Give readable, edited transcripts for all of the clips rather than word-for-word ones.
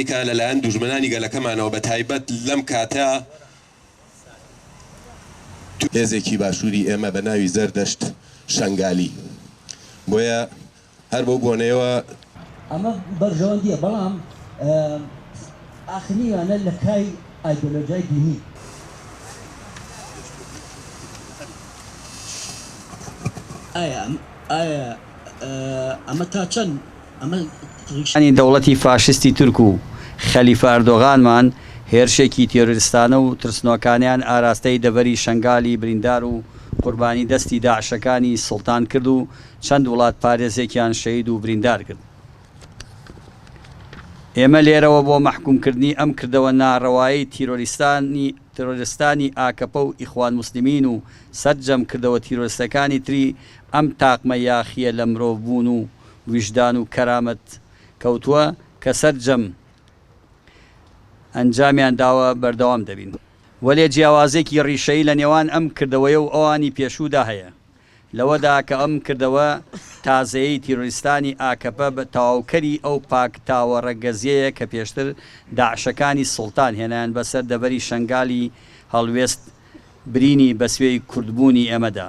كان لەلایەن دوژمنانی گەلەکەمانەوە بە تایبەت لەم کاتە هێزێکی باشووری ئێمە بە ناوی زەردەشت شەنگالی بۆیە هەر بەو بۆنەوە ئەمە بەرژەوەندیە بەڵام ئاخنیوانە لە کای ئایدۆلۆژیای دینی ئایا ئەمە تا چەند ئەمە دەوڵەتی فاشستی تورک و خەلیفە ئەردۆغانمان هێرشێکی تێرۆریستانە و ترسنۆکانیان ئاراستەی دەڤەری شەنگالی بریندار و قوربانی دەستی داعشەکانی سوڵتان کرد و چەند وڵات پارێزێکیان شەهید و بریندار کرد. ئێمە لێرەوە بۆ مەحکومکردنی ئەم کردەوە ناڕەوایی تیرۆریستانی ئاکەپە و ئیخوان موسلیمین و سەرجەم کردەوە تیرۆریستەکانی تری ئەم تاقمە یاخیە لە مرۆڤبوون و ویژدان و کەرامەت کەوتووە کە سەرجەم ئەنجامیان داوە بەردەوام دەبین. وەلێ جیاوازێکی ڕیشەی لە نێوان ئەم کردەوەیە و ئەوانی پێشوودا هەیە لەوەدا کە ئەم کردەوە تازەیەی تیرۆریستانی ئاکەپە بە تەواوکەری ئەو پاک تاوەڕەگەزیەیە کە پێشتر داعشەکانی سوڵتان هێنان بەسەر دەڤەری شەنگالی هەڵوێست برینی بە سوێی کوردبوونی ئێمەدا.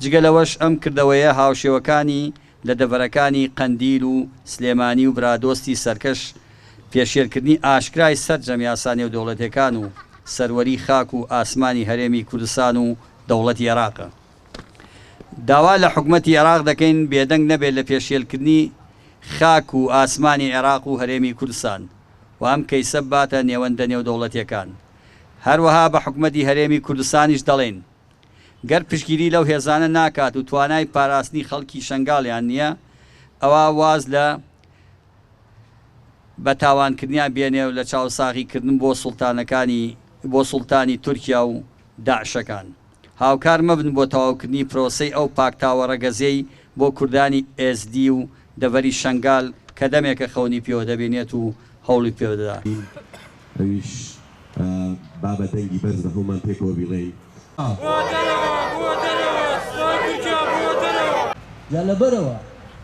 جگە لەوەش ئەم کردەوەیە هاوشێوەکانی لە دەڤەرەکانی قەندیل و سلێمانی و برادۆستی سەرکەش پێشێرکردنی ئاشکرای سەرجەم یاسانی و دەوڵەتەکان و سەروەری خاک و ئاسمانی هەرێمی کوردستان و دەوڵەتی عێراقە. داوا لە حکومەتی عێراق دەکەین بێدەنگ نەبێت لە پێشێلکردنی خاک و ئاسمانی عێراق و هەرێمی کوردستان و ئەم کەیسە باتە نێوەندە نێو دەوڵەتیەکان. هەروەها بە حکومەتی هەرێمی کوردستانیش دەڵێن گەر پشگیری لەو هێزانە ناکات و توانای پاراستنی خەڵکی شەنگاڵیان نییە ئەوە واز لە بە تاوانکردنیان بێنێ و لە چاوساغیکردن بۆ سوڵتانی تورکیا و داعشەکان. هاوکار مەبن بۆ تەواوکردنی پرۆسەی ئەو پاکتاوە ڕەگەزەی بۆ کوردانی ئSD و دەڤەری شەنگال کە دەمێکە خەونی پێوە دەبێنێت و هەوڵی پێوەدا. ئەویش بابەتەنگی بەرز بە هەومان پێکەوە بیڵێین یا لەبەرەوە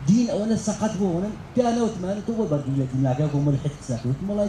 دین ئەوەنە سەقەت بۆ وەنم پیانەوتمانە تۆ بۆ بەردیلەتی ناگا بۆ مەلحد ساکەوت مەڵای